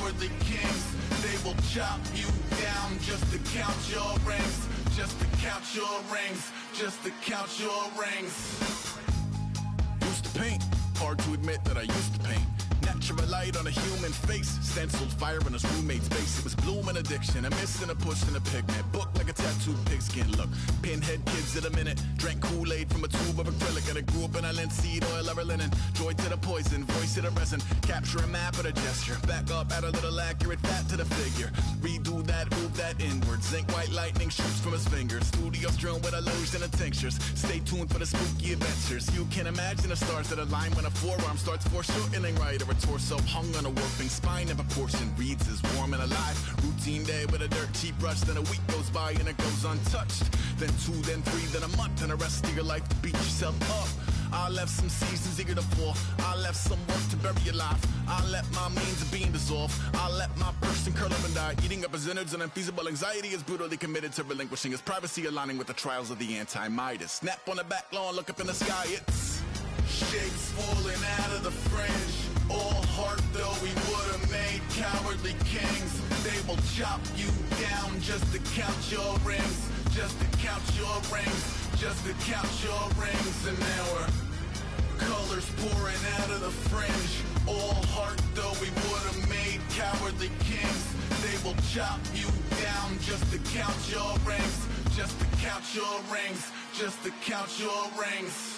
cowardly kings. They will chop you down just to count your rings. Just to count your rings. Just to count your rings. Used to paint, hard to admit that I used to paint. Natural light on a human face, stenciled fire in his roommate's face. It was blooming addiction, a miss and a push and a pigment. Book like a tattooed pigskin look. Pinhead kids in a minute, drank Kool-Aid from a tube of acrylic. And I grew up in a linseed oil ever linen. Joy to the poison, voice to the resin. Capture a map of a gesture. Back up, add a little accurate fat to the figure. Redo that, move that inward. Zinc white lightning shoots from his fingers. Studio strewn with illusion and tinctures. Stay tuned for the spooky adventures. You can imagine the stars that align when a forearm starts foreshortening right, or a torso hung on a warping spine of a portion reads as warm and alive. Routine day with a dirt cheap brush, then a week goes by and it goes untouched. Then 2, then 3, then a month, and the rest of your life to beat yourself up. I left some seasons eager to fall. I left some work to bury alive. I let my means of being dissolve. I let my person curl up and die, eating up his innards. And unfeasible anxiety is brutally committed to relinquishing his privacy, aligning with the trials of the anti-Midas. Snap on the back lawn, look up in the sky, it's shapes falling out of the fringe. All heart though we would've made cowardly kings. They will chop you down just to count your rings. Just to count your rings. Just to count your rings. And now we're colors pouring out of the fringe. All heart though we would've made cowardly kings. They will chop you down just to count your rings. Just to count your rings. Just to count your rings.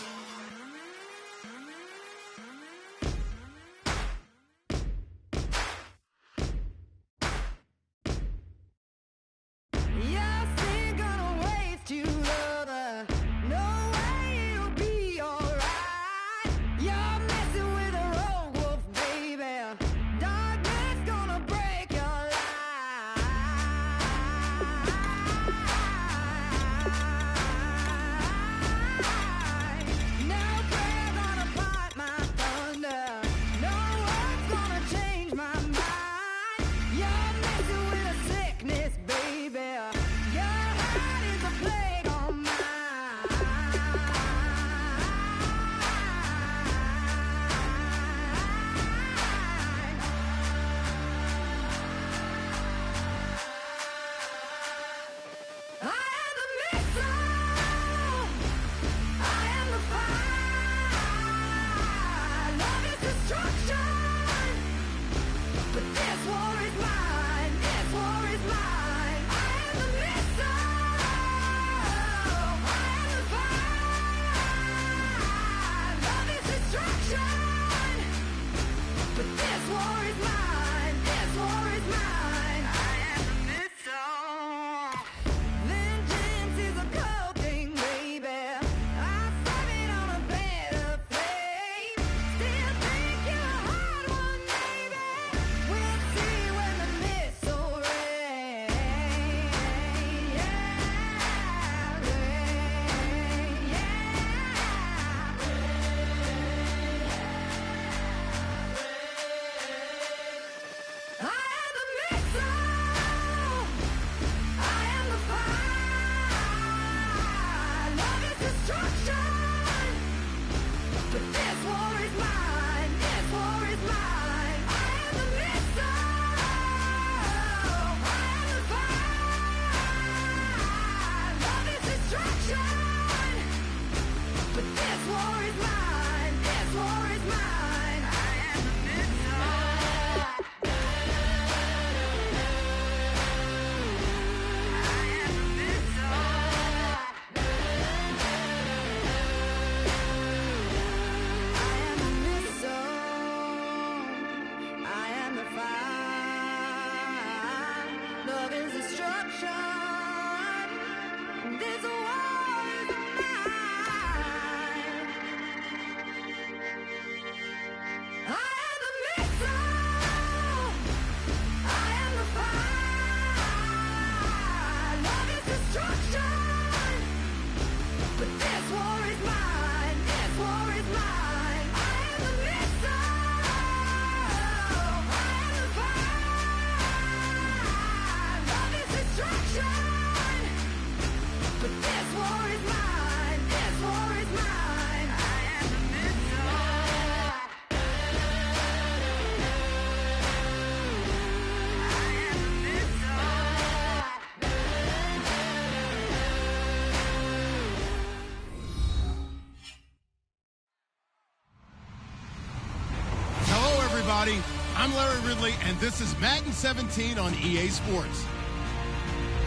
everybody. I'm Larry Ridley, and this is Madden 17 on EA Sports.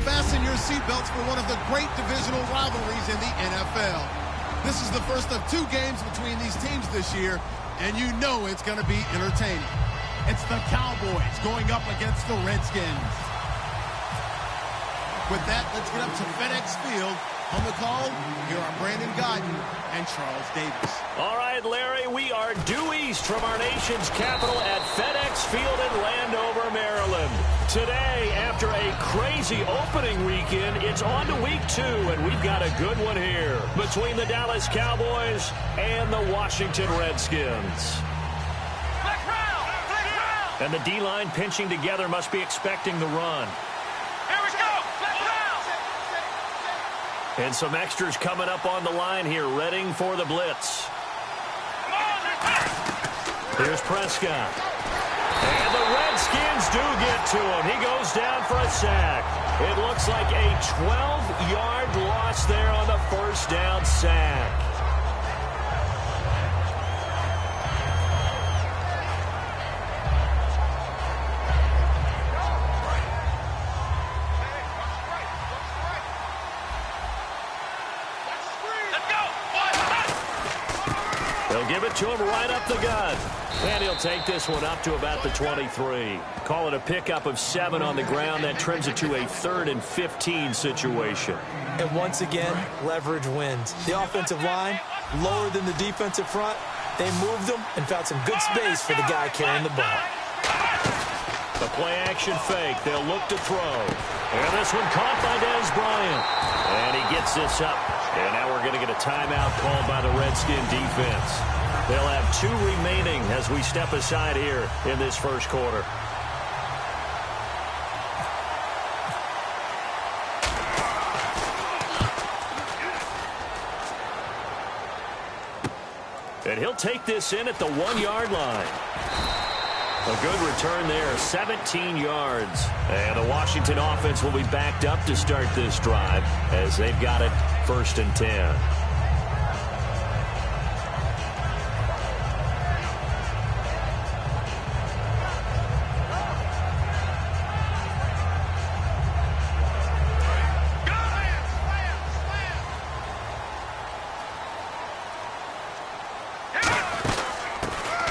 Fasten your seatbelts for one of the great divisional rivalries in the NFL. This is the first of 2 games between these teams this year, and you know it's going to be entertaining. It's the Cowboys going up against the Redskins. With that, let's get up to FedEx Field. On the call, here are Brandon Godden and Charles Davis. All right, Larry, we are due east from our nation's capital at FedEx Field in Landover, Maryland. Today, after a crazy opening weekend, it's on to week 2, and we've got a good one here between the Dallas Cowboys and the Washington Redskins. And the D-line pinching together must be expecting the run. And some extras coming up on the line here, readying for the blitz. Here's Prescott. And the Redskins do get to him. He goes down for a sack. It looks like a 12-yard loss there on the first down sack. They'll give it to him right up the gut. And he'll take this one up to about the 23. Call it a pickup of 7 on the ground. That trims it to a 3rd and 15 situation. And once again, leverage wins. The offensive line, lower than the defensive front. They moved them and found some good space for the guy carrying the ball. The play-action fake. They'll look to throw. And this one caught by Dez Bryant. And he gets this up. And now we're going to get a timeout called by the Redskin defense. They'll have 2 remaining as we step aside here in this first quarter. And he'll take this in at the 1-yard line. A good return there, 17 yards. And the Washington offense will be backed up to start this drive as they've got it 1st and 10.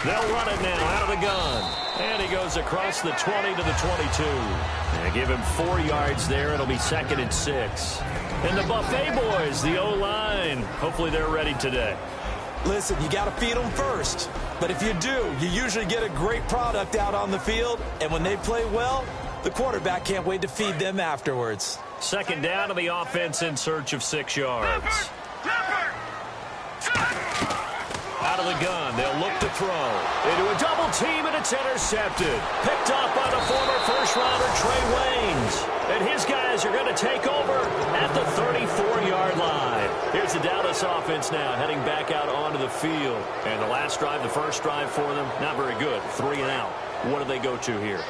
They'll run it now out of the gun. And he goes across the 20 to the 22. And give him 4 yards there. It'll be 2nd and 6. And the Buffet boys, the O-line, hopefully they're ready today. Listen, you got to feed them first. But if you do, you usually get a great product out on the field. And when they play well, the quarterback can't wait to feed them afterwards. 2nd down to the offense in search of 6 yards. Out of the gun, they'll look to throw. Into a double team, and it's intercepted. Picked off by the former first-rounder Trey Waynes. And his guys are going to take over at the 34-yard line. Here's the Dallas offense now, heading back out onto the field. And the last drive, the first drive for them, not very good. 3 and out. What do they go to here?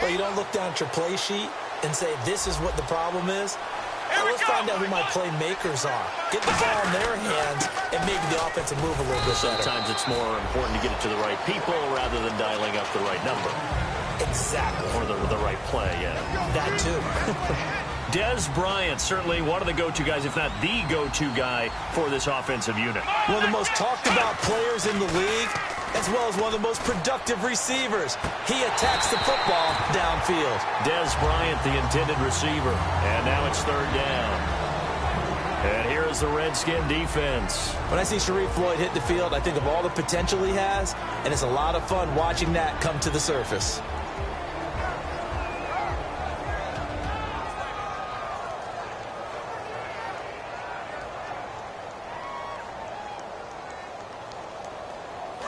Well, you don't look down at your play sheet and say, this is what the problem is. Now let's find out who my playmakers are. Get the ball in their hands and maybe the offense will move a little bit better. Sometimes it's more important to get it to the right people rather than dialing up the right number. Exactly. Or the right play, yeah. That too. Dez Bryant, certainly one of the go-to guys, if not the go-to guy for this offensive unit. One of the most talked about players in the league, as well as one of the most productive receivers. He attacks the football downfield. Dez Bryant, the intended receiver. And now it's 3rd down. And here is the Redskin defense. When I see Sharif Floyd hit the field, I think of all the potential he has, and it's a lot of fun watching that come to the surface.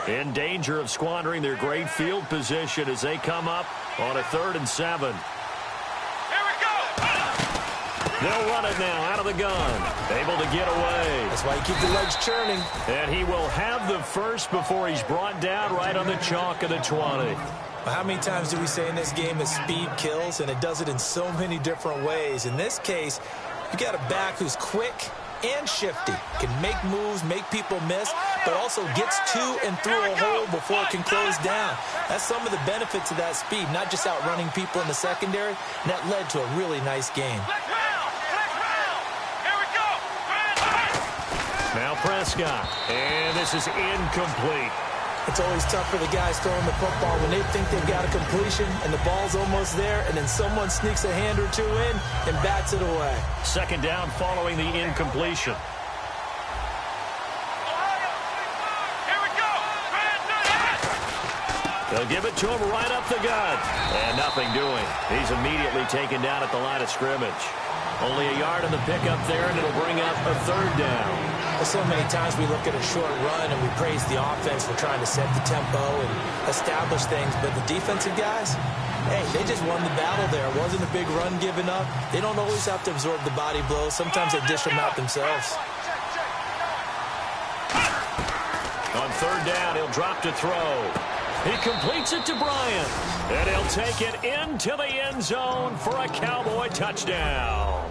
In danger of squandering their great field position as they come up on a 3rd and 7. Here we go! They'll run it now out of the gun. Able to get away. That's why you keep the legs churning. And he will have the first before he's brought down right on the chalk of the 20. How many times do we say in this game that speed kills, and it does it in so many different ways? In this case, you got a back who's quick and shifty, can make moves, make people miss, but also gets to and through a hole before it can close down. That's some of the benefits of that speed, not just outrunning people in the secondary, and that led to a really nice game. Now Prescott, and this is incomplete. It's always tough for the guys throwing the football when they think they've got a completion and the ball's almost there, and then someone sneaks a hand or two in and bats it away. Second down following the incompletion. They'll give it to him right up the gut. And nothing doing. He's immediately taken down at the line of scrimmage. Only a yard on the pickup there, and it'll bring up a third down. Well, so many times we look at a short run and we praise the offense for trying to set the tempo and establish things, but the defensive guys, hey, they just won the battle there. It wasn't a big run given up. They don't always have to absorb the body blows. Sometimes they dish them out themselves. On third down, he'll drop to throw. He completes it to Bryant, and he'll take it into the end zone for a Cowboy touchdown.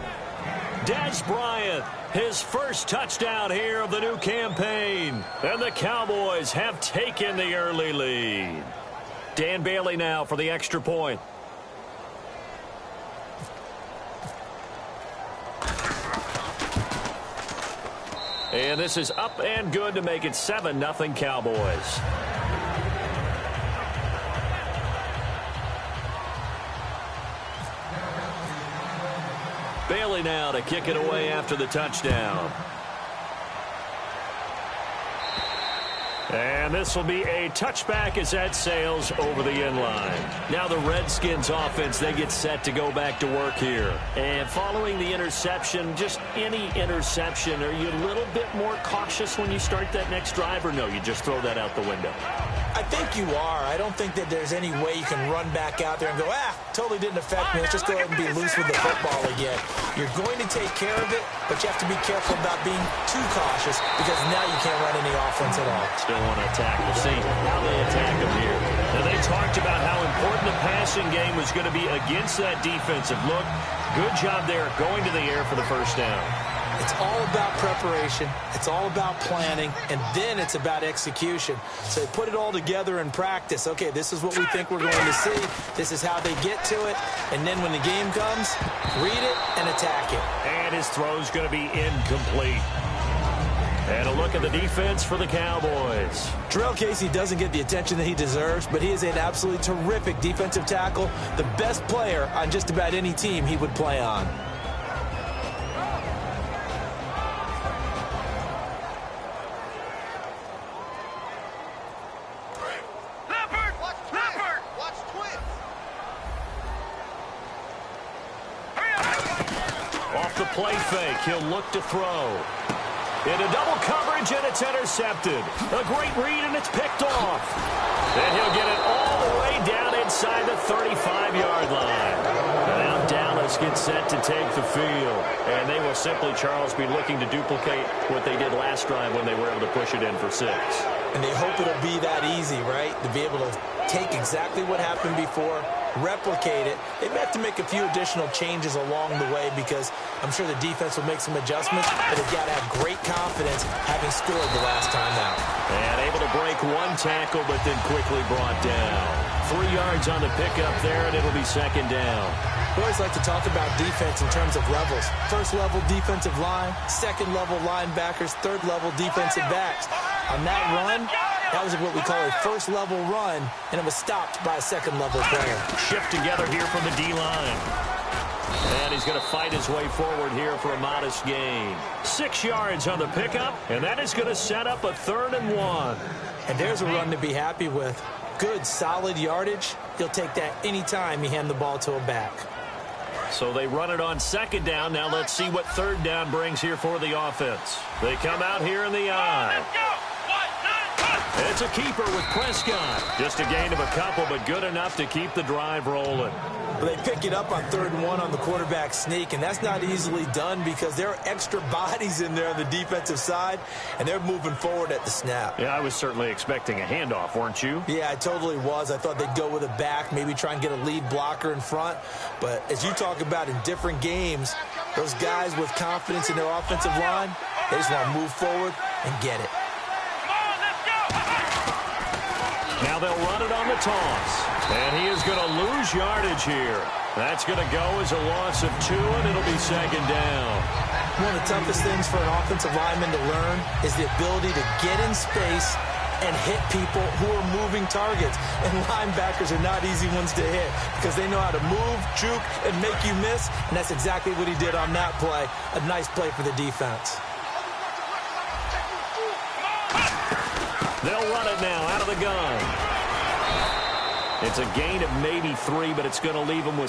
Des Bryant, his first touchdown here of the new campaign, and the Cowboys have taken the early lead. Dan Bailey now for the extra point. And this is up and good to make it 7-0 Cowboys. Bailey now to kick it away after the touchdown. And this will be a touchback as that sails over the end line. Now the Redskins offense, they get set to go back to work here. And following the interception, just any interception, are you a little bit more cautious when you start that next drive, or no, you just throw that out the window? I think you are. I don't think that there's any way you can run back out there and go, totally didn't affect me. Let's just go ahead and be loose with the football again. You're going to take care of it, but you have to be careful about being too cautious because now you can't run any offense at all. Still want to attack. We'll see how they attack them here. Now, they talked about how important the passing game was going to be against that defensive look. Good job there going to the air for the first down. It's all about preparation. It's all about planning, and then it's about execution. So they put it all together in practice. Okay, this is what we think we're going to see. This is how they get to it. And then when the game comes, read it and attack it. And his throw's going to be incomplete. And a look at the defense for the Cowboys. Terrell Casey doesn't get the attention that he deserves, but he is an absolutely terrific defensive tackle, the best player on just about any team he would play on. Off the play fake, he'll look to throw. Into double coverage, and it's intercepted. A great read, and it's picked off. And he'll get it all the way down inside the 35-yard line. And now Dallas gets set to take the field. And they will simply, Charles, be looking to duplicate what they did last drive when they were able to push it in for 6. And they hope it'll be that easy, right? To be able to take exactly what happened before, replicate it. They may have to make a few additional changes along the way because I'm sure the defense will make some adjustments, but they've got to have great confidence having scored the last time out. And able to break one tackle, but then quickly brought down. 3 yards on the pickup there, and it'll be second down. We always like to talk about defense in terms of levels. First-level defensive line, second-level linebackers, third-level defensive backs. On that run, that was what we call a first-level run, and it was stopped by a second-level player. Shift together here from the D-line. And he's going to fight his way forward here for a modest gain. 6 yards on the pickup, and that is going to set up a 3rd and 1. And there's a run to be happy with. Good, solid yardage. He'll take that any time you hand the ball to a back. So they run it on second down. Now let's see what third down brings here for the offense. They come out here in the I. It's a keeper with Prescott. Just a gain of a couple, but good enough to keep the drive rolling. Well, they pick it up on 3rd and 1 on the quarterback sneak, and that's not easily done because there are extra bodies in there on the defensive side, and they're moving forward at the snap. Yeah, I was certainly expecting a handoff, weren't you? Yeah, I totally was. I thought they'd go with a back, maybe try and get a lead blocker in front. But as you talk about in different games, those guys with confidence in their offensive line, they just want to move forward and get it. Now they'll run it on the toss. And he is going to lose yardage here. That's going to go as a loss of 2, and it'll be second down. One of the toughest things for an offensive lineman to learn is the ability to get in space and hit people who are moving targets. And linebackers are not easy ones to hit because they know how to move, juke, and make you miss. And that's exactly what he did on that play. A nice play for the defense. They'll run it now out of the gun. It's a gain of maybe 3, but it's going to leave them with